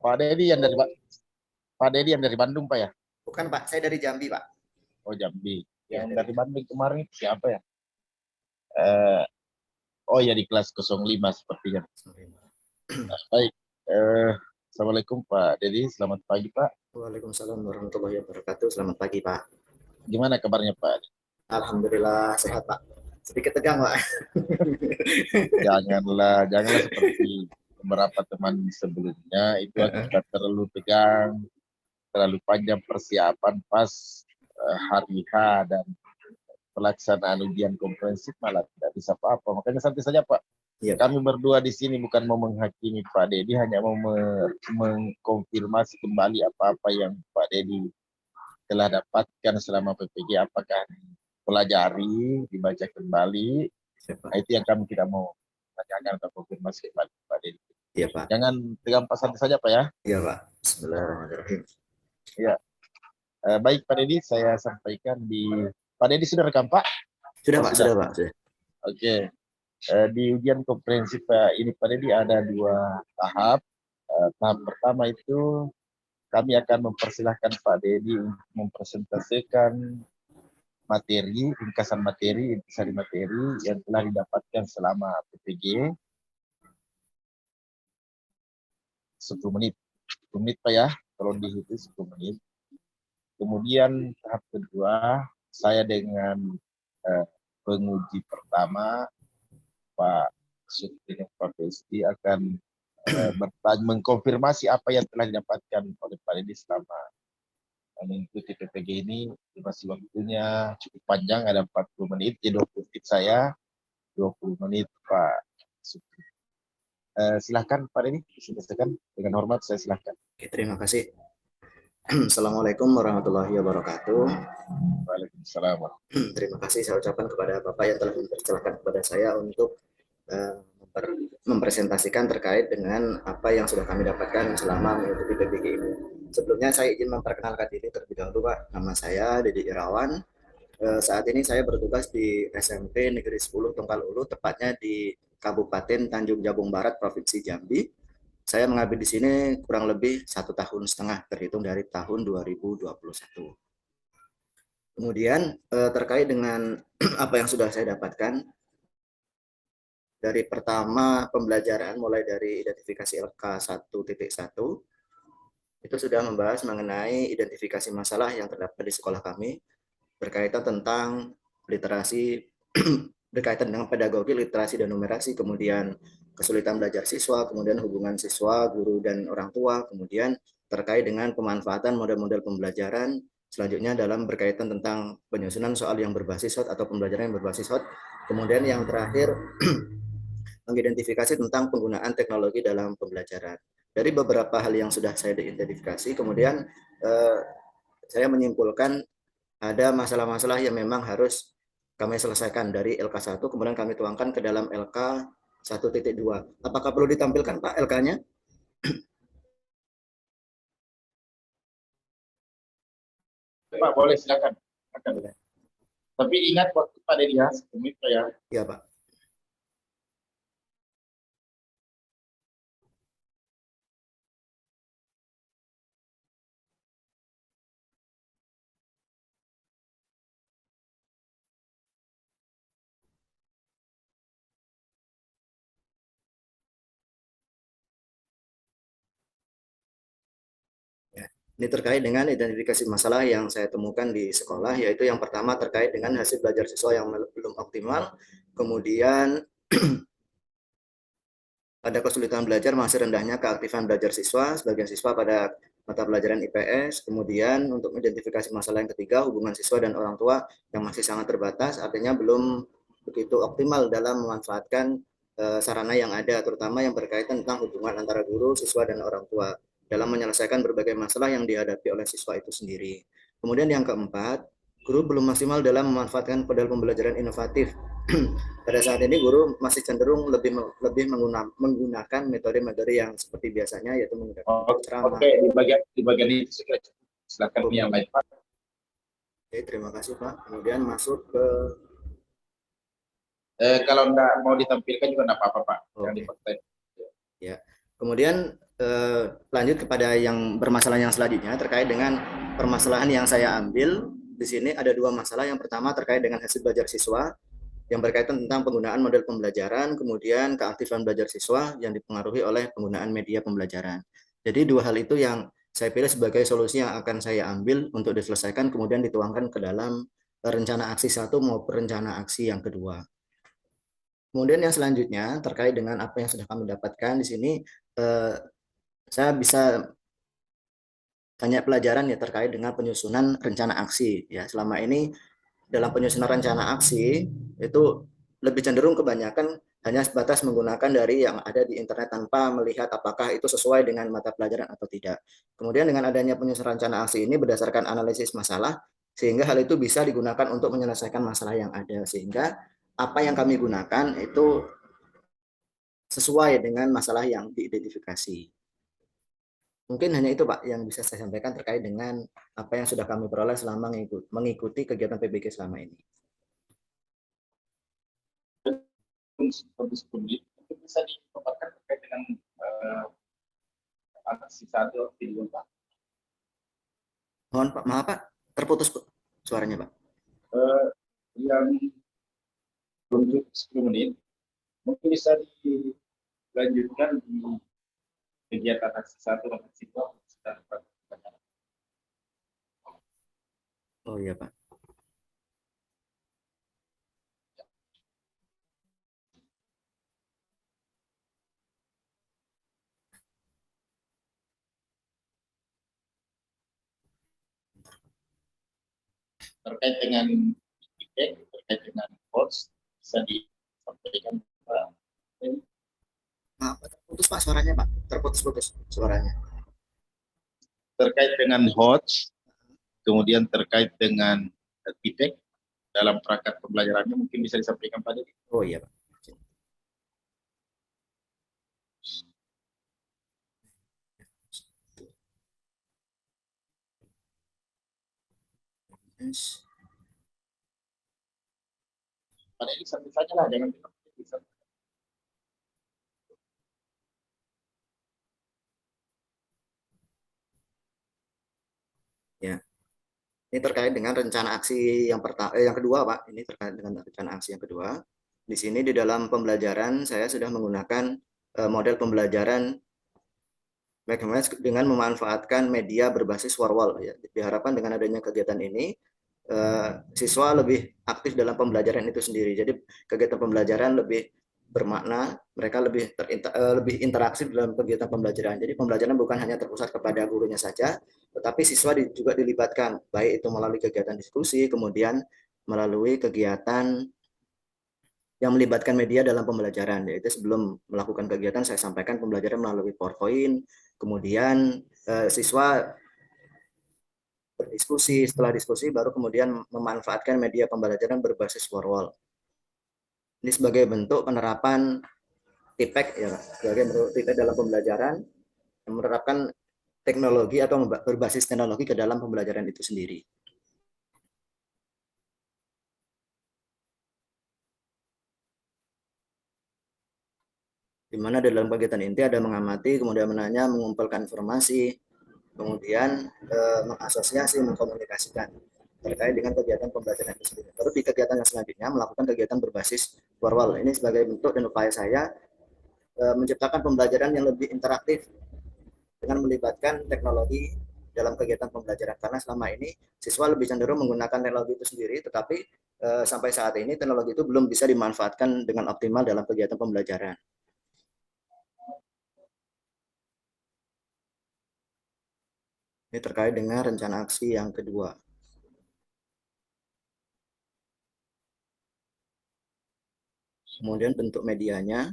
Pak Dedi yang dari Pak Dedi yang dari Bandung, Pak ya? Bukan Pak, saya dari Jambi Pak. Oh Jambi. Ya, Yang dari Bandung kemarin itu siapa ya? Oh ya, di kelas 05 sepertinya. Baik. Assalamualaikum Pak Dedi, selamat pagi Pak. Waalaikumsalam warahmatullahi wabarakatuh. Selamat pagi Pak. Gimana kabarnya Pak? Alhamdulillah sehat Pak. Sedikit tegang Pak. Janganlah seperti beberapa teman sebelumnya itu akibat terlalu tegang, terlalu panjang persiapan pas hari H dan pelaksanaan ujian komprehensif malah tidak bisa apa-apa. Makanya santai saja Pak. Ya, Kami berdua di sini bukan mau menghakimi Pak Dedi, hanya mau mengkonfirmasi kembali apa-apa yang Pak Dedi telah dapatkan selama PPG, apakah pelajari, dibaca kembali. Nah, itu yang kami tidak mau tanyakan atau konfirmasi kembali Pak Dedi. Iya Pak. Jangan tegang, santai saja Pak ya. Iya Pak. Bismillahirrahmanirrahim. Ya. Baik Pak Dedi, saya sampaikan Pak Dedi sudah rekam Pak? Sudah Pak, sudah Pak. Sudah. Oke. Di ujian komprehensif ini Pak Dedi ada 2 tahap. Tahap pertama itu kami akan mempersilahkan Pak Dedi untuk mempresentasikan materi, ringkasan materi, intisari materi yang telah didapatkan selama PPG. 10 menit. 10 menit Pak ya, kalau dihitung 10 menit. Kemudian tahap kedua, saya dengan penguji pertama, Pak Supri Pak Pesti akan mengkonfirmasi apa yang telah didapatkan oleh Pak Dedi selama mengikuti PPG ini. Masih waktunya cukup panjang, ada 40 menit, jadi 20 menit saya, 20 menit Pak Supri. Silahkan Pak Dedi, silakan dengan hormat saya silahkan. Oke, terima kasih. Assalamualaikum warahmatullahi wabarakatuh. Waalaikumsalam. Terima kasih saya ucapkan kepada Bapak yang telah mempersilahkan kepada saya untuk mempresentasikan terkait dengan apa yang sudah kami dapatkan selama mengikuti PPG ini. Sebelumnya saya izin memperkenalkan diri terlebih dahulu Pak. Nama saya Dedi Irawan. Saat ini saya bertugas di SMP Negeri 10 Tunggal Ulu, tepatnya di Kabupaten Tanjung Jabung Barat, Provinsi Jambi. Saya mengabdi di sini kurang lebih 1,5 tahun terhitung dari tahun 2021. Kemudian terkait dengan apa yang sudah saya dapatkan dari pertama pembelajaran mulai dari identifikasi LK 1.1 itu sudah membahas mengenai identifikasi masalah yang terdapat di sekolah kami berkaitan tentang literasi berkaitan dengan pedagogi, literasi dan numerasi, kemudian kesulitan belajar siswa, kemudian hubungan siswa, guru dan orang tua, kemudian terkait dengan pemanfaatan model-model pembelajaran, selanjutnya dalam berkaitan tentang penyusunan soal yang berbasis SWOT atau pembelajaran yang berbasis SWOT, kemudian yang terakhir mengidentifikasi tentang penggunaan teknologi dalam pembelajaran. Dari beberapa hal yang sudah saya identifikasi, kemudian saya menyimpulkan ada masalah-masalah yang memang harus kami selesaikan dari LK1, kemudian kami tuangkan ke dalam LK 1.2. Apakah perlu ditampilkan Pak LK-nya? Pak, boleh silakan. Tapi ingat waktu Pak Dedi ya, 10 menit Pak ya. Iya Pak. Ini terkait dengan identifikasi masalah yang saya temukan di sekolah, yaitu yang pertama terkait dengan hasil belajar siswa yang belum optimal, kemudian ada kesulitan belajar, masih rendahnya keaktifan belajar siswa, sebagian siswa pada mata pelajaran IPS, kemudian untuk identifikasi masalah yang ketiga, hubungan siswa dan orang tua yang masih sangat terbatas, artinya belum begitu optimal dalam memanfaatkan sarana yang ada, terutama yang berkaitan tentang hubungan antara guru, siswa, dan orang tua dalam menyelesaikan berbagai masalah yang dihadapi oleh siswa itu sendiri. Kemudian yang keempat, guru belum maksimal dalam memanfaatkan model pembelajaran inovatif. Pada saat ini guru masih cenderung lebih menggunakan metode-metode yang seperti biasanya, yaitu menggunakan ceramah. Oke, di bagian ini silakan yang lain Pak. Oke, terima kasih Pak. Kemudian masuk ke kalau enggak mau ditampilkan juga enggak apa-apa Pak. Okay. Yang dipakai. Ya. Kemudian lanjut kepada yang bermasalah yang selanjutnya terkait dengan permasalahan yang saya ambil di sini ada dua masalah. Yang pertama terkait dengan hasil belajar siswa yang berkaitan tentang penggunaan model pembelajaran, kemudian keaktifan belajar siswa yang dipengaruhi oleh penggunaan media pembelajaran. Jadi dua hal itu yang saya pilih sebagai solusi yang akan saya ambil untuk diselesaikan, kemudian dituangkan ke dalam rencana aksi satu maupun rencana aksi yang kedua. Kemudian yang selanjutnya terkait dengan apa yang sudah kami dapatkan di sini, eh, saya bisa banyak pelajaran ya terkait dengan penyusunan rencana aksi. Ya, selama ini dalam penyusunan rencana aksi itu lebih cenderung kebanyakan hanya sebatas menggunakan dari yang ada di internet tanpa melihat apakah itu sesuai dengan mata pelajaran atau tidak. Kemudian dengan adanya penyusunan rencana aksi ini berdasarkan analisis masalah, sehingga hal itu bisa digunakan untuk menyelesaikan masalah yang ada. Sehingga apa yang kami gunakan itu sesuai dengan masalah yang diidentifikasi. Mungkin hanya itu Pak yang bisa saya sampaikan terkait dengan apa yang sudah kami peroleh selama mengikuti kegiatan PBG selama ini. Untuk menit itu bisa dipaparkan terkait dengan aksi satu video Pak. Mohon Pak, maaf Pak, terputus suaranya Pak. Yang untuk 10 menit mungkin bisa dilanjutkan di kegiatan aksi satu dan aksi dua. Oh iya Pak. Terkait dengan feedback, terkait dengan coach, bisa disampaikan Pak. Maaf Pak, terputus Pak suaranya Pak, terputus-putus suaranya. Terkait dengan host, kemudian terkait dengan feedback dalam perangkat pembelajarannya mungkin bisa disampaikan Pak Dedi. Oh iya Pak. Yes. Pak Dedi sampai saja lah, jangan bisa. Ya. Ini terkait dengan rencana aksi yang pertama, yang kedua Pak. Ini terkait dengan rencana aksi yang kedua. Di sini di dalam pembelajaran saya sudah menggunakan model pembelajaran dengan memanfaatkan media berbasis Warwall. Ya. Diharapkan dengan adanya kegiatan ini siswa lebih aktif dalam pembelajaran itu sendiri. Jadi kegiatan pembelajaran lebih bermakna, mereka lebih interaktif dalam kegiatan pembelajaran. Jadi pembelajaran bukan hanya terpusat kepada gurunya saja, tetapi siswa juga dilibatkan, baik itu melalui kegiatan diskusi, kemudian melalui kegiatan yang melibatkan media dalam pembelajaran. Yaitu sebelum melakukan kegiatan saya sampaikan pembelajaran melalui PowerPoint, kemudian siswa berdiskusi, setelah diskusi baru kemudian memanfaatkan media pembelajaran berbasis Warwall. Ini sebagai bentuk penerapan TIPEK ya, sebagai bentuk TIPEK dalam pembelajaran yang menerapkan teknologi atau berbasis teknologi ke dalam pembelajaran itu sendiri. Di mana dalam kegiatan inti ada mengamati, kemudian menanya, mengumpulkan informasi, kemudian mengasosiasi, mengkomunikasikan terkait dengan kegiatan pembelajaran itu sendiri. Baru di kegiatan yang selanjutnya melakukan kegiatan berbasis Warwall. Ini sebagai bentuk dan upaya saya menciptakan pembelajaran yang lebih interaktif dengan melibatkan teknologi dalam kegiatan pembelajaran, karena selama ini siswa lebih cenderung menggunakan teknologi itu sendiri, tetapi sampai saat ini teknologi itu belum bisa dimanfaatkan dengan optimal dalam kegiatan pembelajaran. Ini terkait dengan rencana aksi yang kedua. Kemudian bentuk medianya.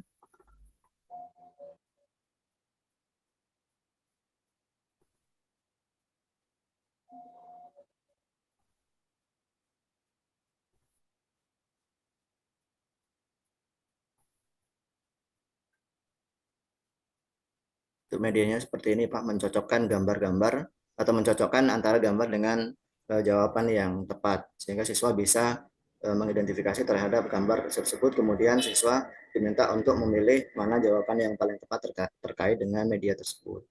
Untuk medianya seperti ini Pak, mencocokkan gambar-gambar atau mencocokkan antara gambar dengan jawaban yang tepat, sehingga siswa bisa mengidentifikasi terhadap gambar tersebut, kemudian siswa diminta untuk memilih mana jawaban yang paling tepat terkait dengan media tersebut.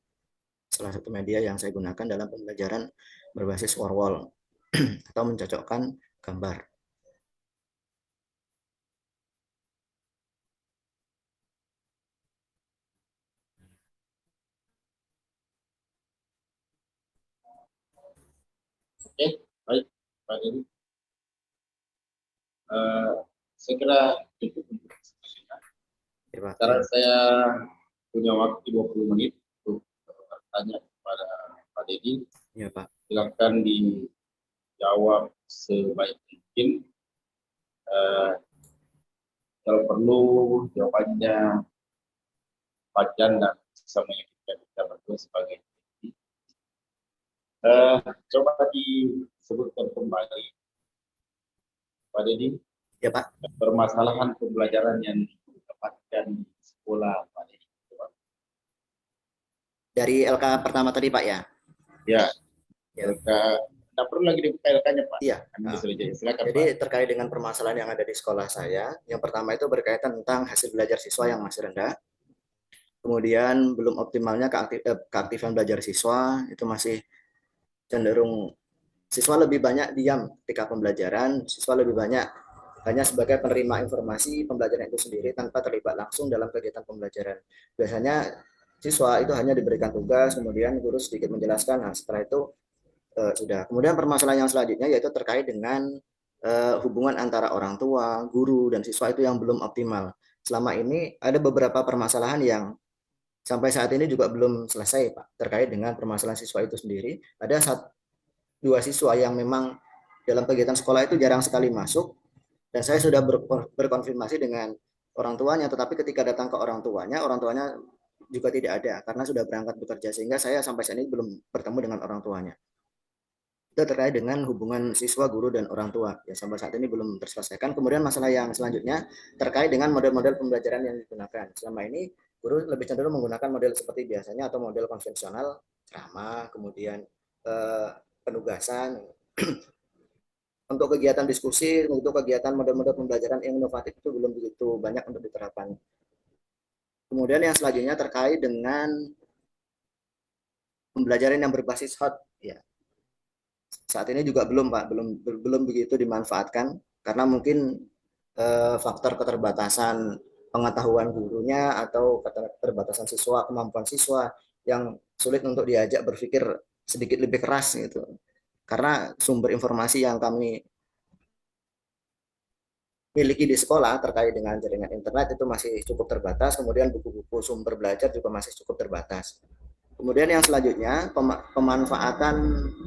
Salah satu media yang saya gunakan dalam pembelajaran berbasis Warwol atau mencocokkan gambar. Oke, baik Pak Dedi. Saya kira itu untuk diskusinya. Ya, Pak. Sekarang saya punya waktu 20 menit untuk bertanya kepada Pak Dedi. Ya, Pak. Silakan dijawab sebaik mungkin. Kalau perlu jawabannya panjang dan bisa menyebutkan kita berdua sebagai coba disebutkan kembali Pak Dedi. Ya, Pak. Permasalahan pembelajaran yang didapatkan di sekolah Pak Dedi. Dari LK pertama tadi, Pak, ya? Ya, Ya. LK, tidak perlu lagi dibuka LK-nya Pak. Iya. Silakan Jadi Pak. terkait dengan permasalahan yang ada di sekolah saya, yang pertama itu berkaitan tentang hasil belajar siswa yang masih rendah. Kemudian belum optimalnya keaktifan belajar siswa, itu masih cenderung siswa lebih banyak diam ketika pembelajaran, siswa lebih banyak hanya sebagai penerima informasi pembelajaran itu sendiri tanpa terlibat langsung dalam kegiatan pembelajaran. Biasanya siswa itu hanya diberikan tugas, kemudian guru sedikit menjelaskan, nah setelah itu sudah. Kemudian permasalahan yang selanjutnya yaitu terkait dengan hubungan antara orang tua, guru, dan siswa itu yang belum optimal. Selama ini ada beberapa permasalahan yang sampai saat ini juga belum selesai, Pak, terkait dengan permasalahan siswa itu sendiri. Ada dua siswa yang memang dalam kegiatan sekolah itu jarang sekali masuk, dan saya sudah berkonfirmasi dengan orang tuanya, tetapi ketika datang ke orang tuanya juga tidak ada karena sudah berangkat bekerja, sehingga saya sampai saat ini belum bertemu dengan orang tuanya. Itu terkait dengan hubungan siswa, guru, dan orang tua yang sampai saat ini belum terselesaikan. Kemudian masalah yang selanjutnya terkait dengan model-model pembelajaran yang digunakan. Selama ini guru lebih cenderung menggunakan model seperti biasanya atau model konvensional, ceramah, kemudian penugasan. Untuk kegiatan diskusi, untuk kegiatan model-model pembelajaran yang inovatif itu belum begitu banyak untuk diterapkan. Kemudian yang selanjutnya terkait dengan pembelajaran yang berbasis hot, ya. Saat ini juga belum, Pak, belum begitu dimanfaatkan karena mungkin faktor keterbatasan pengetahuan gurunya atau keterbatasan siswa, kemampuan siswa yang sulit untuk diajak berpikir sedikit lebih keras gitu. Karena sumber informasi yang kami miliki di sekolah terkait dengan jaringan internet itu masih cukup terbatas, kemudian buku-buku sumber belajar juga masih cukup terbatas. Kemudian yang selanjutnya pemanfaatan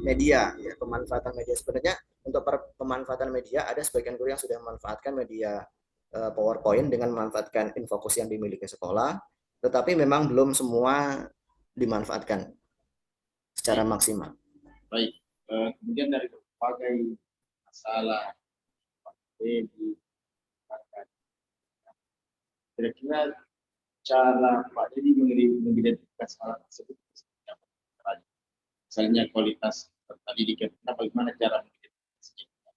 media, ya, pemanfaatan media sebenarnya untuk pemanfaatan media ada sebagian guru yang sudah memanfaatkan media PowerPoint dengan memanfaatkan infokus yang dimiliki sekolah, tetapi memang belum semua dimanfaatkan secara maksimal. Baik, kemudian dari berbagai masalah di kira-kira cara Pak Dedi mengidentifikasi hal tersebut, misalnya kualitas pendidikan, bagaimana cara mengidentifikasinya?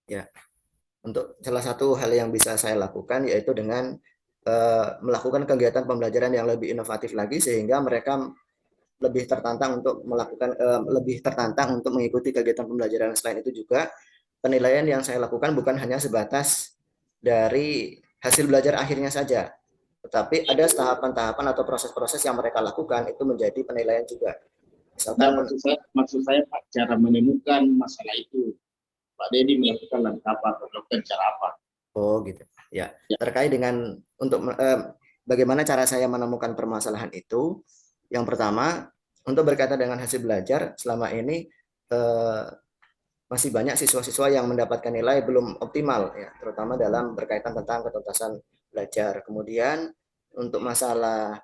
Ya, untuk salah satu hal yang bisa saya lakukan yaitu dengan melakukan kegiatan pembelajaran yang lebih inovatif lagi sehingga mereka lebih tertantang untuk mengikuti kegiatan pembelajaran. Selain itu juga penilaian yang saya lakukan bukan hanya sebatas dari hasil belajar akhirnya saja, tetapi ada tahapan-tahapan atau proses-proses yang mereka lakukan itu menjadi penilaian juga. Nah, Misalkan maksud saya Pak, cara menemukan masalah itu Pak Dedi melakukan langkah apa, melakukan cara apa? oh gitu ya, Ya, terkait dengan untuk bagaimana cara saya menemukan permasalahan itu, yang pertama untuk berkaitan dengan hasil belajar selama ini masih banyak siswa-siswa yang mendapatkan nilai belum optimal ya, terutama dalam berkaitan tentang ketuntasan belajar. Kemudian untuk masalah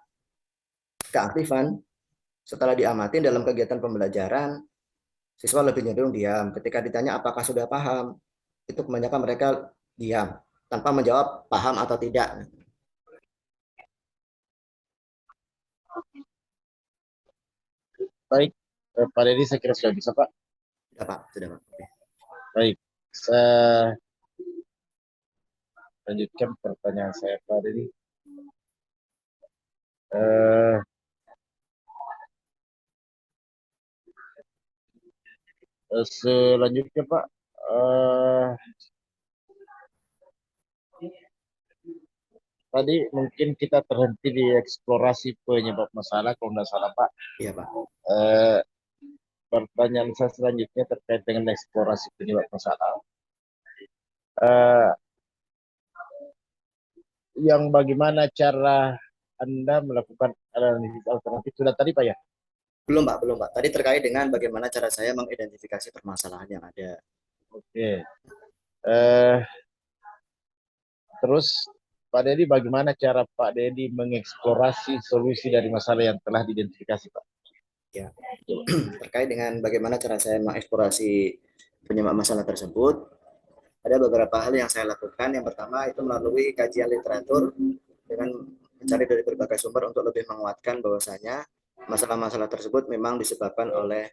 keaktifan, setelah diamati dalam kegiatan pembelajaran, siswa lebih cenderung diam. Ketika ditanya apakah sudah paham, itu kebanyakan mereka diam tanpa menjawab paham atau tidak. baik, Pak Dedi saya kira sudah bisa Pak. Sudah, Pak, sudah, Pak. Oke. Baik, lanjutkan pertanyaan saya Pak Dedi. Eh, Selanjutnya Pak, eh, tadi mungkin kita terhenti di eksplorasi penyebab masalah, kalau nggak salah Pak. Iya, Pak. Eh, Pertanyaan saya selanjutnya terkait dengan eksplorasi penyebab masalah. Eh, yang bagaimana cara Anda melakukan analisis alternatif sudah tadi Pak ya? Belum, Pak, belum, Pak. Tadi terkait dengan bagaimana cara saya mengidentifikasi permasalahan yang ada. Oke. Eh, Terus Pak Dedi, bagaimana cara Pak Dedi mengeksplorasi solusi dari masalah yang telah diidentifikasi Pak? Ya, terkait dengan bagaimana cara saya mengeksplorasi penyebab masalah tersebut, ada beberapa hal yang saya lakukan. Yang pertama itu melalui kajian literatur dengan mencari dari berbagai sumber untuk lebih menguatkan bahwasanya masalah-masalah tersebut memang disebabkan oleh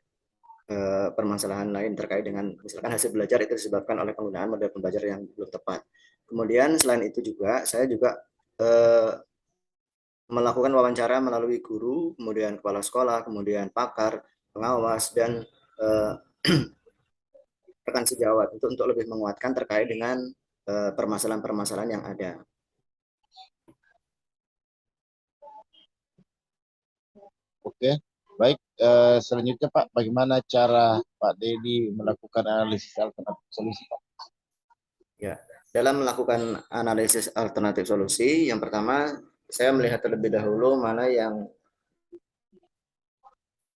permasalahan lain terkait dengan misalkan hasil belajar itu disebabkan oleh penggunaan model pembelajaran yang belum tepat. Kemudian selain itu juga saya juga eh, melakukan wawancara melalui guru, kemudian kepala sekolah, kemudian pakar, pengawas, dan eh, rekan sejawat untuk lebih menguatkan terkait dengan permasalahan-permasalahan yang ada. Oke, baik. Selanjutnya Pak, bagaimana cara Pak Dedi melakukan analisis alternatif solusi Pak? Ya, dalam melakukan analisis alternatif solusi, yang pertama saya melihat terlebih dahulu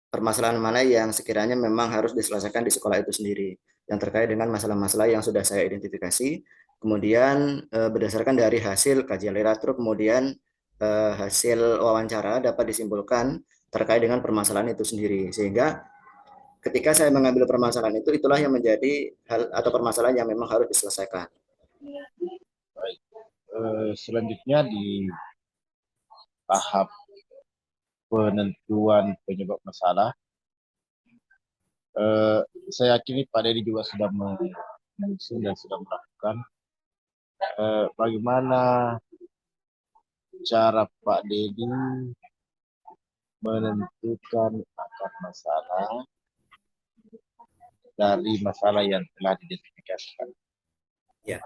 permasalahan mana yang sekiranya memang harus diselesaikan di sekolah itu sendiri, yang terkait dengan masalah-masalah yang sudah saya identifikasi. Kemudian berdasarkan dari hasil kajian literatur, kemudian hasil wawancara dapat disimpulkan terkait dengan permasalahan itu sendiri. Sehingga ketika saya mengambil permasalahan itu, itulah yang menjadi hal atau permasalahan yang memang harus diselesaikan. Baik. Selanjutnya di tahap penentuan penyebab masalah, eh, saya yakini Pak Dedi juga sudah mengusung dan sudah melakukan. Bagaimana cara Pak Dedi menentukan akar masalah dari masalah yang telah diidentifikasikan? Ya,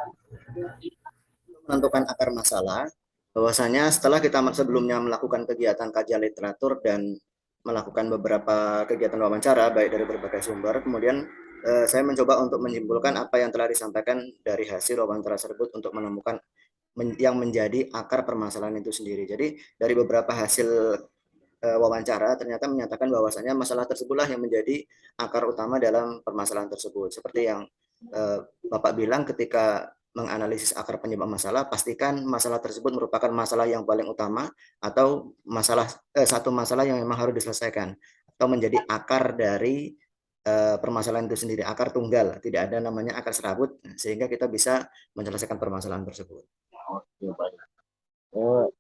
menentukan akar masalah, bahwasanya setelah kita sebelumnya melakukan kegiatan kajian literatur dan melakukan beberapa kegiatan wawancara baik dari berbagai sumber, kemudian saya mencoba untuk menyimpulkan apa yang telah disampaikan dari hasil wawancara tersebut untuk menemukan yang menjadi akar permasalahan itu sendiri. Jadi dari beberapa hasil wawancara ternyata menyatakan bahwasanya masalah tersebutlah yang menjadi akar utama dalam permasalahan tersebut. Seperti yang Bapak bilang, ketika menganalisis akar penyebab masalah, pastikan masalah tersebut merupakan masalah yang paling utama atau satu masalah yang memang harus diselesaikan atau menjadi akar dari permasalahan itu sendiri, akar tunggal, tidak ada namanya akar serabut, sehingga kita bisa menyelesaikan permasalahan tersebut. Oke, baik.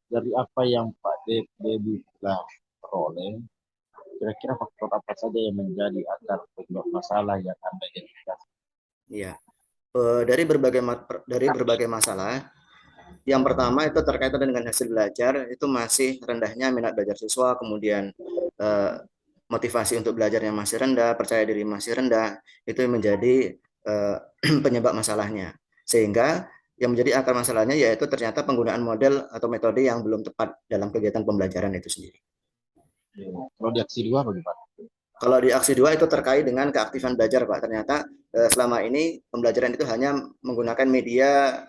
Dari apa yang Pak Dedi telah peroleh, kira-kira faktor apa saja yang menjadi akar penyebab masalah yang Anda identifikasi? Iya, dari berbagai masalah. Yang pertama itu terkait dengan hasil belajar, itu masih rendahnya minat belajar siswa, kemudian eh, motivasi untuk belajarnya masih rendah, percaya diri masih rendah, itu menjadi penyebab masalahnya. Sehingga yang menjadi akar masalahnya yaitu ternyata penggunaan model atau metode yang belum tepat dalam kegiatan pembelajaran itu sendiri. Kalau di aksi dua bagaimana? Kalau di aksi 2 itu terkait dengan keaktifan belajar, Pak. Ternyata selama ini pembelajaran itu hanya menggunakan media.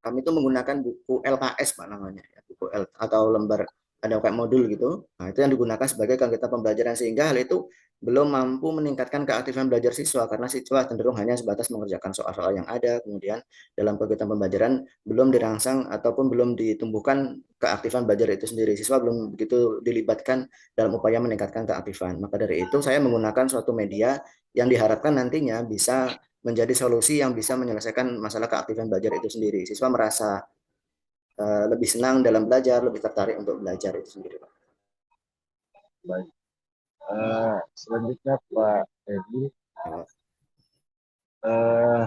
Kami itu menggunakan buku LKS Pak namanya, ya, buku atau lembar ada kayak modul gitu. Nah, itu yang digunakan sebagai kegiatan pembelajaran, sehingga hal itu belum mampu meningkatkan keaktifan belajar siswa karena siswa cenderung hanya sebatas mengerjakan soal-soal yang ada, kemudian dalam kegiatan pembelajaran belum dirangsang ataupun belum ditumbuhkan keaktifan belajar itu sendiri. Siswa belum begitu dilibatkan dalam upaya meningkatkan keaktifan. Maka dari itu saya menggunakan suatu media yang diharapkan nantinya bisa menjadi solusi yang bisa menyelesaikan masalah keaktifan belajar itu sendiri. Siswa merasa lebih senang dalam belajar, lebih tertarik untuk belajar itu sendiri, Pak. Baik. Selanjutnya Pak Edi, Ya, eh,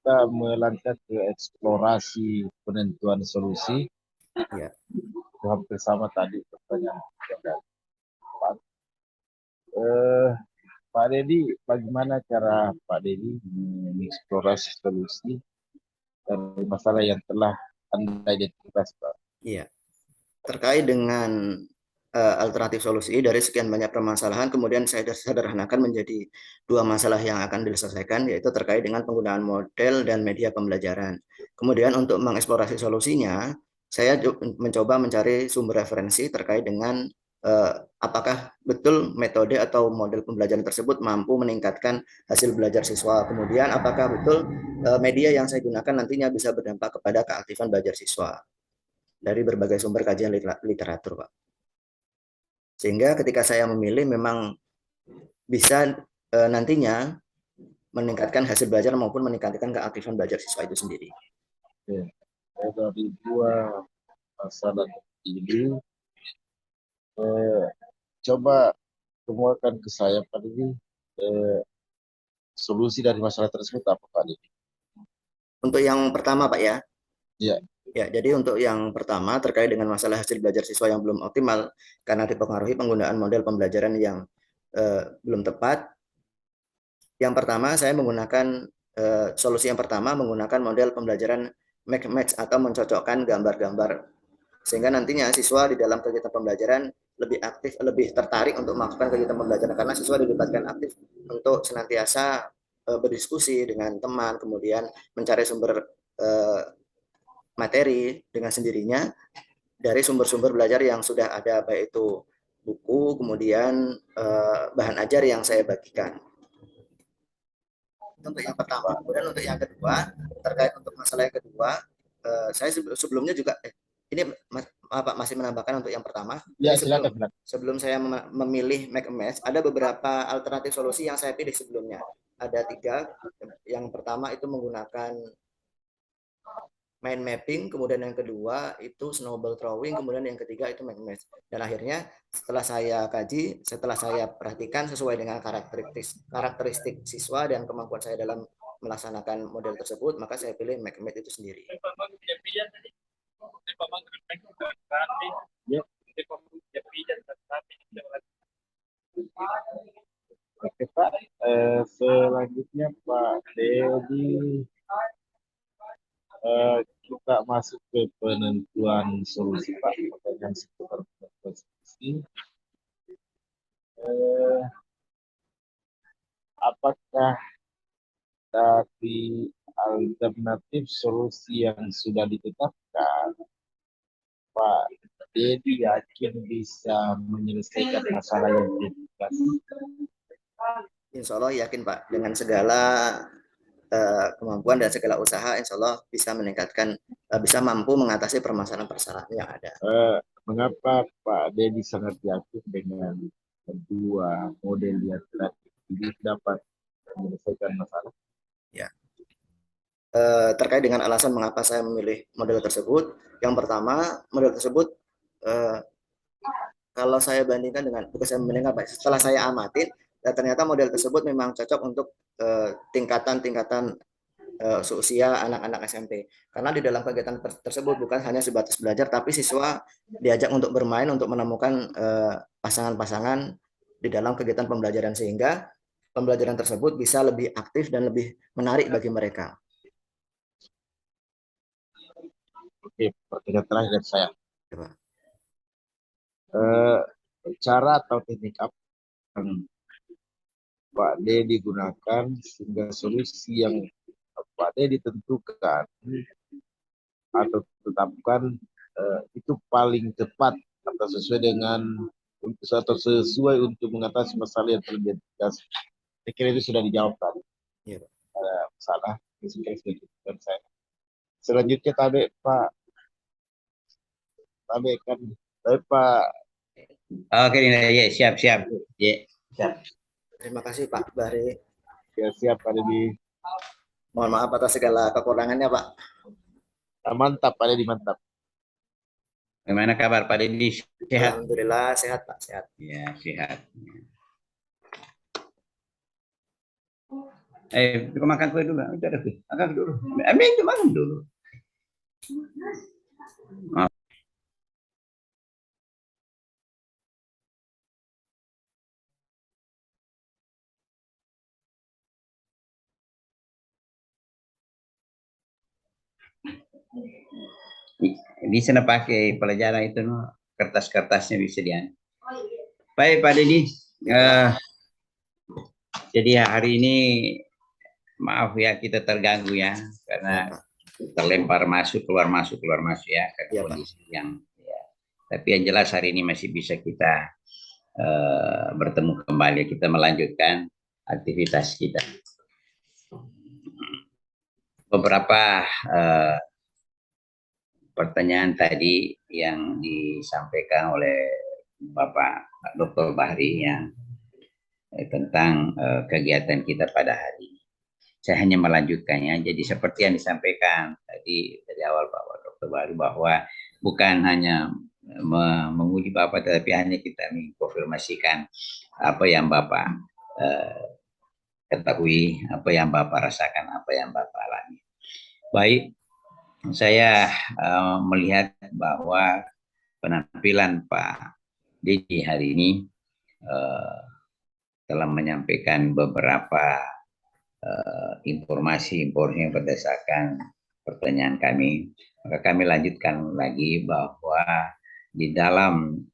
kita melangkah ke eksplorasi penentuan solusi. Ya. Hampir sama tadi pertanyaan yang dari Pak. Pak Dedi, bagaimana cara Pak Dedi mengeksplorasi solusi dari masalah yang telah Anda identifikasi, Pak? Iya. Terkait dengan alternatif solusi dari sekian banyak permasalahan, kemudian saya sederhanakan menjadi dua masalah yang akan diselesaikan, yaitu terkait dengan penggunaan model dan media pembelajaran. Kemudian untuk mengeksplorasi solusinya, saya mencoba mencari sumber referensi terkait dengan apakah betul metode atau model pembelajaran tersebut mampu meningkatkan hasil belajar siswa. Kemudian apakah betul media yang saya gunakan nantinya bisa berdampak kepada keaktifan belajar siswa dari berbagai sumber kajian literatur, Pak. Sehingga ketika saya memilih memang bisa nantinya meningkatkan hasil belajar maupun meningkatkan keaktifan belajar siswa itu sendiri. Oke. Dari dua masalah ini, coba kemukakan ke saya Pak Dedi, solusi dari masalah tersebut apa Pak Dedi? Untuk yang pertama, Pak ya. Ya. Ya, jadi untuk yang pertama terkait dengan masalah hasil belajar siswa yang belum optimal karena dipengaruhi penggunaan model pembelajaran yang belum tepat. Yang pertama saya menggunakan solusi yang pertama menggunakan model pembelajaran match atau mencocokkan gambar-gambar sehingga nantinya siswa di dalam kegiatan pembelajaran lebih aktif, lebih tertarik untuk melakukan kegiatan pembelajaran karena siswa dilibatkan aktif untuk senantiasa berdiskusi dengan teman, kemudian mencari sumber materi dengan sendirinya dari sumber-sumber belajar yang sudah ada, baik itu buku, kemudian bahan ajar yang saya bagikan. Untuk yang pertama. Kemudian untuk yang kedua, terkait untuk masalah yang kedua, saya sebelumnya juga ini masih menambahkan untuk yang pertama. Ya, Jadi silakan. sebelum saya memilih Make a Match, ada beberapa alternatif solusi yang saya pilih sebelumnya. Ada 3. Yang pertama itu menggunakan mind mapping, kemudian yang kedua itu snowball throwing, kemudian yang ketiga itu make match. Dan akhirnya setelah saya kaji, setelah saya perhatikan sesuai dengan karakteristik siswa dan kemampuan saya dalam melaksanakan model tersebut, maka saya pilih make match itu sendiri. Oke Pak, selanjutnya Pak Dedi, kita masuk ke penentuan solusi Pak, pertanyaan seputar penentuan solusi. Apakah dari alternatif solusi yang sudah ditetapkan, Pak Dedi yakin bisa menyelesaikan masalah yang diidentifikasi? Insya Allah yakin Pak, dengan segala kemampuan dan segala usaha, insya Allah bisa meningkatkan, bisa mampu mengatasi permasalahan-permasalahan yang ada. Mengapa Pak Dedi sangat yakin dengan kedua model yang ini dapat menyelesaikan masalah? Ya. Terkait dengan alasan mengapa saya memilih model tersebut, yang pertama model tersebut kalau saya bandingkan dengan, bukan saya bandingkan Pak, setelah saya amatin, ternyata model tersebut memang cocok untuk tingkatan-tingkatan seusia anak-anak SMP. Karena di dalam kegiatan tersebut bukan hanya sebatas belajar, tapi siswa diajak untuk bermain, untuk menemukan pasangan-pasangan di dalam kegiatan pembelajaran, sehingga pembelajaran tersebut bisa lebih aktif dan lebih menarik bagi mereka. Oke, pertanyaan terakhir dari saya. Coba. Cara atau teknik apa yang Pak Dedi gunakan sehingga solusi yang Pak Dedi tentukan atau tetapkan itu paling tepat atau sesuai dengan atau sesuai untuk mengatasi masalah yang teridentifikasi? Saya kira itu sudah dijawab tadi. Ya, Masalah dan saya. Selanjutnya tadi Pak kan Pak. Oke, ya siap. Ya, siap. terima kasih Pak Bahri. Ya, siap Pak Dedi. Mohon maaf atas segala kekurangannya Pak. Mantap Pak Dedi, mantap. Bagaimana kabar Pak Dedi? Sehat? Alhamdulillah sehat Pak, sehat. Ya, sehat. Kau makan kue dulu. Itu ada kue. Makan dulu. Ambil itu makan dulu. Bisa pakai pelajaran itu, no. Kertas-kertasnya bisa dia. Baik Pak Dedi. Jadi hari ini maaf ya kita terganggu ya karena terlempar masuk keluar masuk ya ke kondisi yang ya. Tapi yang jelas hari ini masih bisa kita bertemu kembali, kita melanjutkan aktivitas kita. Beberapa pertanyaan tadi yang disampaikan oleh Bapak Dr. Bahri yang tentang kegiatan kita pada hari ini. Saya hanya melanjutkannya. Jadi seperti yang disampaikan tadi dari awal Pak Dr. Bahri bahwa bukan hanya menguji Bapak, tetapi hanya kita mengkonfirmasikan apa yang Bapak ketahui, apa yang Bapak rasakan, apa yang Bapak alami. Baik, saya melihat bahwa penampilan Pak Dedi hari ini telah menyampaikan beberapa informasi yang berdasarkan pertanyaan kami. Maka kami lanjutkan lagi bahwa di dalam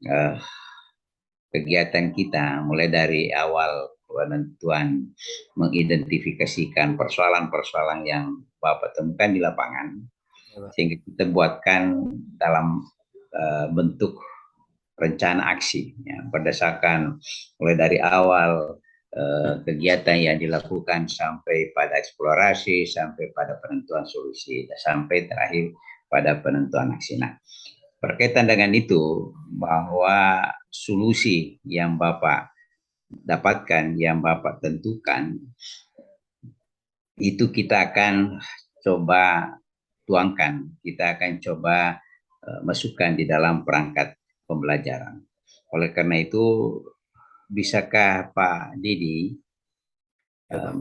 kegiatan kita mulai dari awal penentuan mengidentifikasikan persoalan-persoalan yang Bapak temukan di lapangan, sehingga kita buatkan dalam bentuk rencana aksi ya, berdasarkan mulai dari awal kegiatan yang dilakukan sampai pada eksplorasi, sampai pada penentuan solusi, sampai terakhir pada penentuan aksi. Nah, berkaitan dengan itu bahwa solusi yang Bapak dapatkan, yang Bapak tentukan, itu kita akan coba tuangkan, kita akan coba masukkan di dalam perangkat pembelajaran. Oleh karena itu, bisakah Pak Dedi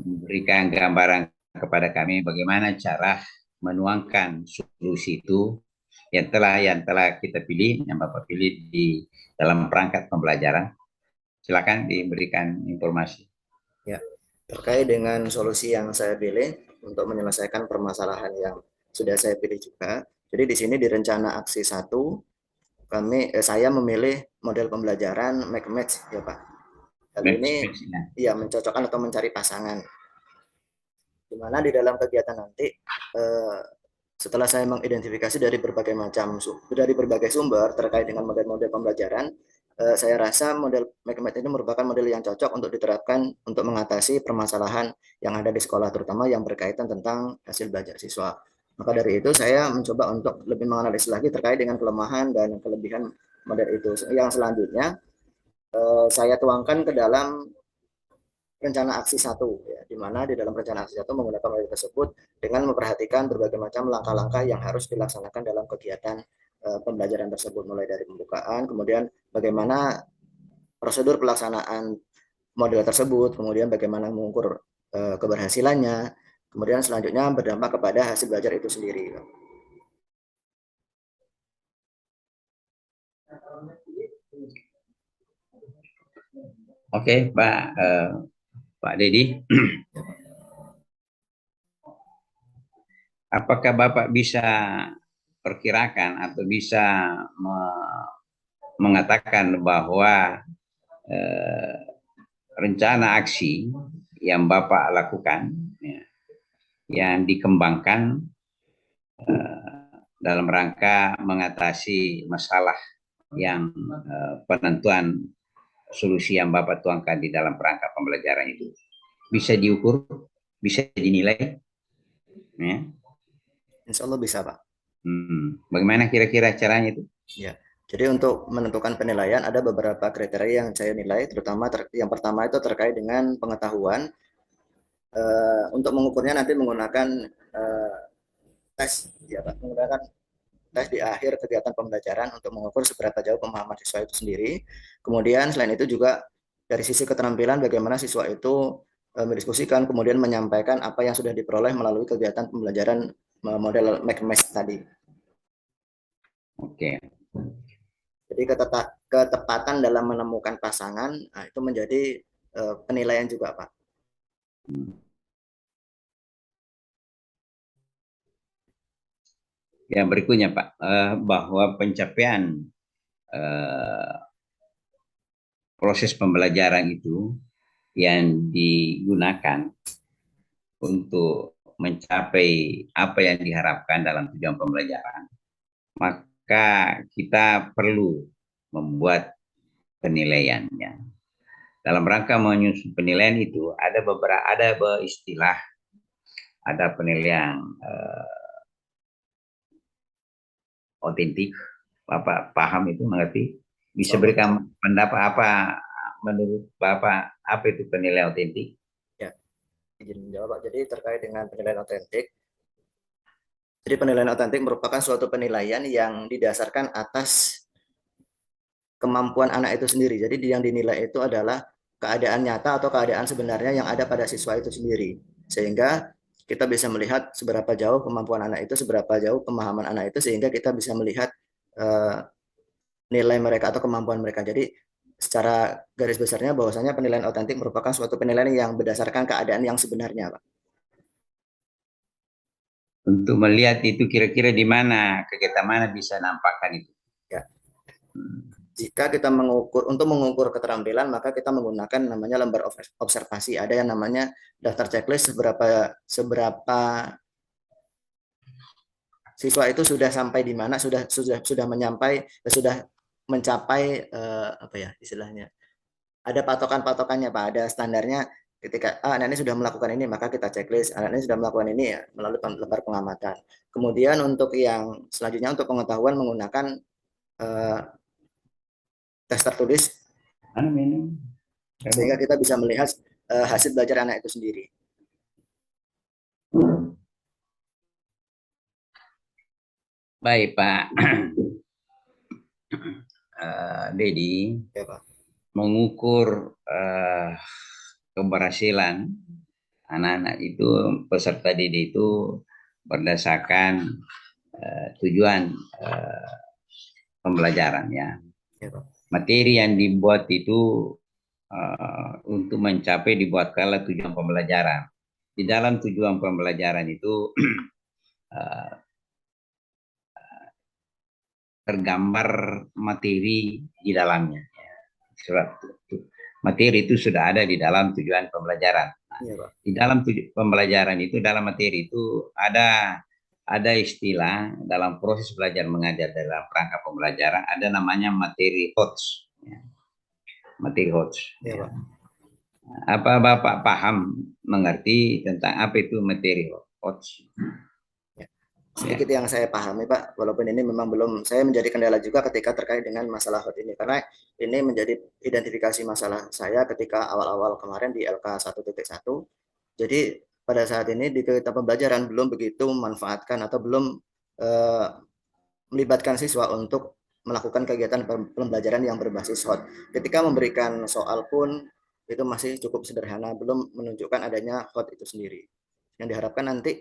memberikan gambaran kepada kami bagaimana cara menuangkan solusi itu yang telah kita pilih, yang Bapak pilih di dalam perangkat pembelajaran? Silakan diberikan informasi. Ya, terkait dengan solusi yang saya pilih untuk menyelesaikan permasalahan yang sudah saya pilih juga. Jadi di sini di rencana aksi 1 saya memilih model pembelajaran make match ya Pak. Kali ini ya mencocokkan atau mencari pasangan. Di mana di dalam kegiatan nanti setelah saya mengidentifikasi dari berbagai sumber terkait dengan model-model pembelajaran, saya rasa model make match ini merupakan model yang cocok untuk diterapkan untuk mengatasi permasalahan yang ada di sekolah, terutama yang berkaitan tentang hasil belajar siswa. Maka dari itu saya mencoba untuk lebih menganalisis lagi terkait dengan kelemahan dan kelebihan model itu. Yang selanjutnya saya tuangkan ke dalam rencana aksi 1, ya, di mana di dalam rencana aksi 1 menggunakan model tersebut dengan memperhatikan berbagai macam langkah-langkah yang harus dilaksanakan dalam kegiatan pembelajaran tersebut, mulai dari pembukaan, kemudian bagaimana prosedur pelaksanaan model tersebut, kemudian bagaimana mengukur keberhasilannya, kemudian selanjutnya berdampak kepada hasil belajar itu sendiri. Oke, Pak Dedi, apakah Bapak bisa perkirakan atau bisa mengatakan bahwa rencana aksi yang Bapak lakukan, ya, yang dikembangkan dalam rangka mengatasi masalah yang penentuan solusi yang Bapak tuangkan di dalam perangkat pembelajaran itu bisa diukur, bisa dinilai? Ya. Insya Allah bisa, Pak. Bagaimana kira-kira caranya itu? Ya, jadi untuk menentukan penilaian ada beberapa kriteria yang saya nilai, terutama yang pertama itu terkait dengan pengetahuan. Untuk mengukurnya nanti menggunakan tes, ya Pak, menggunakan tes di akhir kegiatan pembelajaran untuk mengukur seberapa jauh pemahaman siswa itu sendiri. Kemudian selain itu juga dari sisi keterampilan bagaimana siswa itu mendiskusikan, kemudian menyampaikan apa yang sudah diperoleh melalui kegiatan pembelajaran model McMath tadi. Oke. Jadi ketepatan dalam menemukan pasangan itu menjadi penilaian juga, Pak. Yang berikutnya Pak, bahwa pencapaian proses pembelajaran itu yang digunakan untuk mencapai apa yang diharapkan dalam tujuan pembelajaran, maka kita perlu membuat penilaiannya. Dalam rangka menyusun penilaian itu ada istilah, ada penilaian otentik. Bapak paham itu, mengerti? Bisa berikan pendapat apa menurut Bapak, apa itu penilaian otentik? Ya, izin menjawab, Pak. Jadi terkait dengan penilaian otentik. Jadi penilaian otentik merupakan suatu penilaian yang didasarkan atas kemampuan anak itu sendiri. Jadi yang dinilai itu adalah keadaan nyata atau keadaan sebenarnya yang ada pada siswa itu sendiri. Sehingga kita bisa melihat seberapa jauh kemampuan anak itu, seberapa jauh pemahaman anak itu, sehingga kita bisa melihat nilai mereka atau kemampuan mereka. Jadi secara garis besarnya bahwasanya penilaian otentik merupakan suatu penilaian yang berdasarkan keadaan yang sebenarnya, Pak. Untuk melihat itu kira-kira di mana, kegiatan mana bisa nampakkan itu. Ya. Jika kita untuk mengukur keterampilan, maka kita menggunakan namanya lembar observasi. Ada yang namanya daftar checklist seberapa siswa itu sudah sampai di mana, sudah mencapai apa ya istilahnya. Ada patokannya, Pak. Ada standarnya. Ketika anak ini sudah melakukan ini, maka kita checklist. Anak ini sudah melakukan ini ya melalui lembar pengamatan. Kemudian untuk yang selanjutnya, untuk pengetahuan menggunakan tes tertulis, sehingga kita bisa melihat hasil belajar anak itu sendiri. Baik Pak Dedi, Ya, Pak. mengukur keberhasilan anak-anak itu, peserta didik itu berdasarkan tujuan pembelajaran ya. Ya, Pak. Materi yang dibuat itu untuk mencapai dibuatkanlah tujuan pembelajaran. Di dalam tujuan pembelajaran itu tergambar materi di dalamnya. Materi itu sudah ada di dalam tujuan pembelajaran. Ya, Pak. Di dalam pembelajaran itu, dalam materi itu ada istilah dalam proses belajar mengajar dalam rangka pembelajaran, ada namanya materi HOTS. Materi HOTS. Ya, Pak. Apa Bapak paham, mengerti tentang apa itu materi HOTS? Sedikit yang saya pahami, Pak, walaupun ini memang belum, saya menjadi kendala juga ketika terkait dengan masalah HOT ini, karena ini menjadi identifikasi masalah saya ketika awal-awal kemarin di LK 1.1. Jadi pada saat ini di kegiatan pembelajaran belum begitu memanfaatkan atau belum melibatkan siswa untuk melakukan kegiatan pembelajaran yang berbasis HOT. Ketika memberikan soal pun itu masih cukup sederhana, belum menunjukkan adanya HOT itu sendiri. Yang diharapkan nanti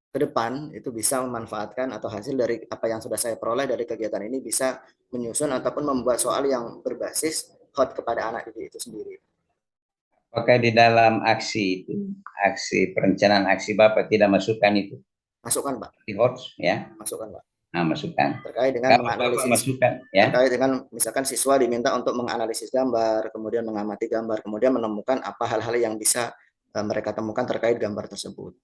ke depan itu bisa memanfaatkan atau hasil dari apa yang sudah saya peroleh dari kegiatan ini bisa menyusun ataupun membuat soal yang berbasis HOT kepada anak didik itu sendiri. Apakah di dalam aksi itu, aksi perencanaan aksi Bapak tidak masukkan itu? Masukkan, Pak. Di HOTS ya? Masukkan, Pak. Nah, masukkan. Terkait dengan menganalisis, masukkan, ya? terkait dengan misalkan siswa diminta untuk menganalisis gambar, kemudian mengamati gambar, kemudian menemukan apa hal-hal yang bisa mereka temukan terkait gambar tersebut.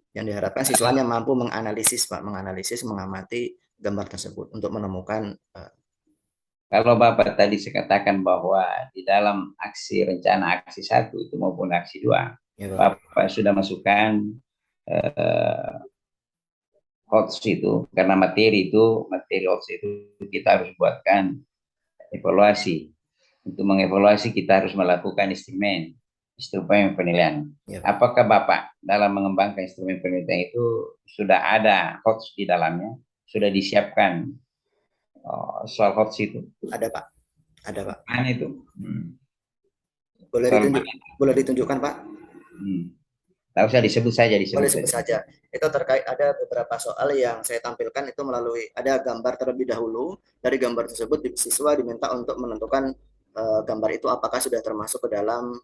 Yang diharapkan siswanya mampu menganalisis, Pak, mengamati gambar tersebut untuk menemukan. Kalau Bapak tadi saya katakan bahwa di dalam aksi rencana aksi 1 itu maupun aksi 2, ya, Bapak sudah masukkan HOTS itu, karena materi HOTS itu kita harus buatkan evaluasi. Untuk mengevaluasi kita harus melakukan instrumen penilaian. Ya. Apakah Bapak dalam mengembangkan instrumen penilaian itu sudah ada HOTS di dalamnya? Sudah disiapkan soal HOTS itu? Ada, Pak. Ada, Pak. Mana itu? Boleh ditunjukkan, Pak? Tak usah disebut saja, Boleh disebut saja. Itu terkait ada beberapa soal yang saya tampilkan itu melalui ada gambar terlebih dahulu. Dari gambar tersebut siswa diminta untuk menentukan gambar itu apakah sudah termasuk ke dalam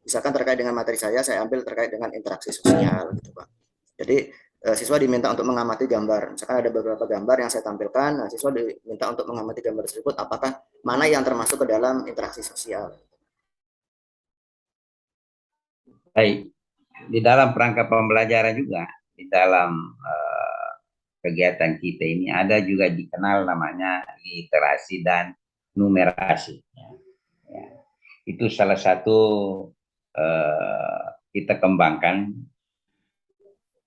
misalkan terkait dengan materi saya ambil terkait dengan interaksi sosial gitu, Pak. Jadi siswa diminta untuk mengamati gambar. Misalkan ada beberapa gambar yang saya tampilkan, nah siswa diminta untuk mengamati gambar tersebut apakah mana yang termasuk ke dalam interaksi sosial. Baik, di dalam perangkat pembelajaran juga, di dalam kegiatan kita ini ada juga dikenal namanya literasi dan numerasi. Ya. Itu salah satu kita kembangkan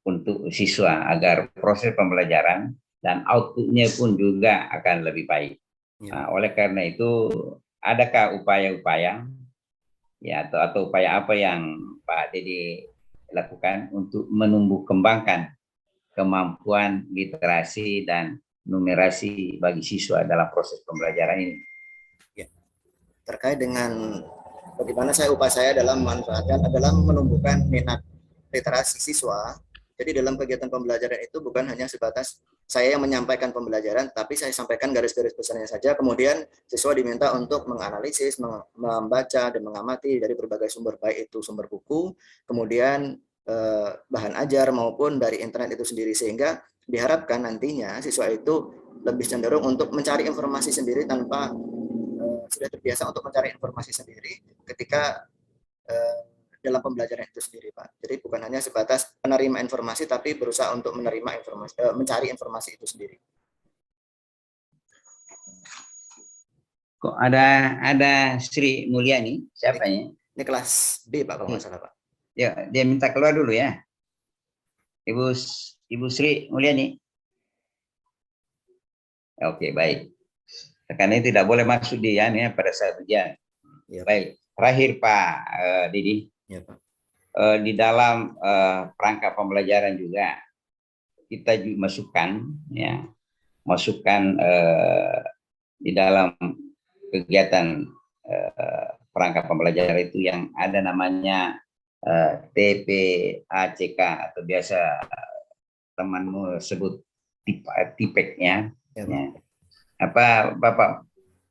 untuk siswa agar proses pembelajaran dan outputnya pun juga akan lebih baik. Nah, oleh karena itu, adakah upaya-upaya ya atau upaya apa yang Pak Dedi lakukan untuk menumbuh kembangkan kemampuan literasi dan numerasi bagi siswa dalam proses pembelajaran ini? Ya. Terkait dengan bagaimana upaya saya dalam memanfaatkan adalah menumbuhkan minat literasi siswa. Jadi dalam kegiatan pembelajaran itu bukan hanya sebatas saya yang menyampaikan pembelajaran, tapi saya sampaikan garis-garis besarnya saja. Kemudian siswa diminta untuk menganalisis, membaca dan mengamati dari berbagai sumber, baik itu sumber buku, kemudian bahan ajar maupun dari internet itu sendiri, sehingga diharapkan nantinya siswa itu lebih cenderung untuk mencari informasi sendiri tanpa sudah terbiasa untuk mencari informasi sendiri ketika dalam pembelajaran itu sendiri, Pak. Jadi bukan hanya sebatas penerima informasi, tapi berusaha untuk menerima informasi, mencari informasi itu sendiri. Kok ada Sri Mulyani, siapa ya? Ini kelas B, Pak, kalau nggak salah, Pak. Ya, dia minta keluar dulu ya. Ibu Sri Mulyani. Oke, baik. Karena ini tidak boleh masuk dia ya pada saat ujian. Ya. Baik, terakhir Pak Didi. Ya, Pak. Di dalam perangkat pembelajaran juga kita juga masukkan di dalam kegiatan perangkat pembelajaran itu yang ada namanya TPACK atau biasa temanmu sebut TIPEK-nya. Ya. Apa Bapak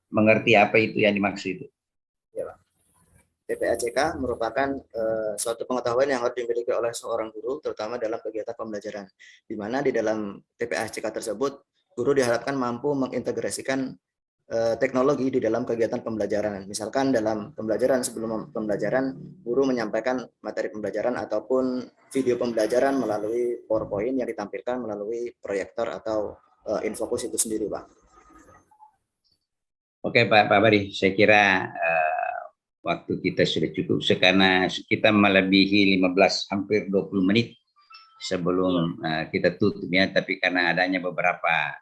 mengerti apa itu yang dimaksud itu? Ya, Pak. TPACK merupakan suatu pengetahuan yang harus dimiliki oleh seorang guru, terutama dalam kegiatan pembelajaran. Di mana di dalam TPACK tersebut, guru diharapkan mampu mengintegrasikan teknologi di dalam kegiatan pembelajaran. Misalkan dalam pembelajaran, sebelum pembelajaran, guru menyampaikan materi pembelajaran ataupun video pembelajaran melalui PowerPoint yang ditampilkan melalui proyektor atau Infocus itu sendiri, Pak. Oke, Pak Bari, saya kira waktu kita sudah cukup karena kita melebihi 15 hampir 20 menit sebelum kita tutup ya, tapi karena adanya beberapa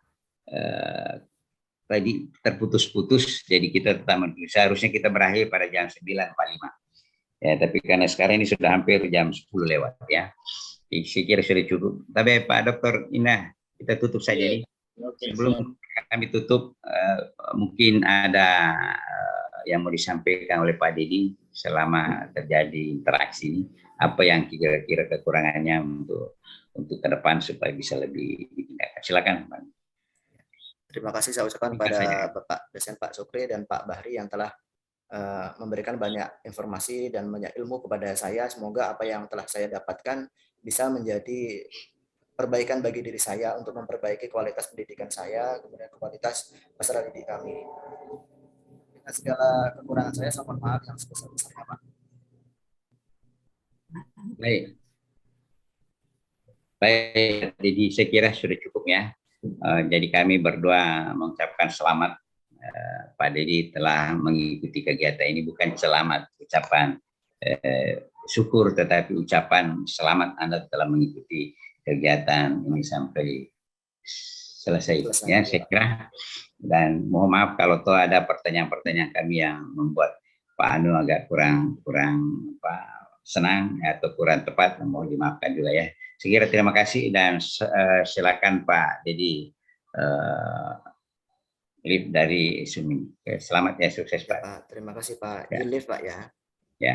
tadi terputus-putus, jadi kita tetap seharusnya kita berakhir pada jam 9.45 ya, tapi karena sekarang ini sudah hampir jam 10 lewat ya, saya kira sudah cukup. Tapi Pak Dr. Indah, kita tutup saja nih. Sebelum kami tutup, mungkin ada yang mau disampaikan oleh Pak Dedi selama terjadi interaksi ini, apa yang kira-kira kekurangannya untuk ke depan supaya bisa lebih ditingkatkan. Silakan, Pak. Terima kasih saya ucapkan pada Bapak dosen Pak Sukri dan Pak Bahri yang telah memberikan banyak informasi dan banyak ilmu kepada saya. Semoga apa yang telah saya dapatkan bisa menjadi perbaikan bagi diri saya untuk memperbaiki kualitas pendidikan saya, kemudian kualitas peserta didik kami. Dengan segala kekurangan saya mohon maaf yang sebesar-besarnya, Pak. Baik. Baik, jadi saya kira sudah cukup ya. Jadi kami berdua mengucapkan selamat Pak Dedi telah mengikuti kegiatan ini, bukan selamat ucapan syukur, tetapi ucapan selamat Anda telah mengikuti kegiatan ini sampai selesai ya, saya kira. Dan mohon maaf kalau toh ada pertanyaan-pertanyaan kami yang membuat Pak Anu agak kurang senang atau kurang tepat, mohon dimaafkan juga ya. Saya kira terima kasih dan silakan Pak Dedi lift dari Sumi. Oke, selamat ya, sukses Ya, Pak. Pak. Terima kasih Pak. Ya. Izin lift Pak ya. Ya.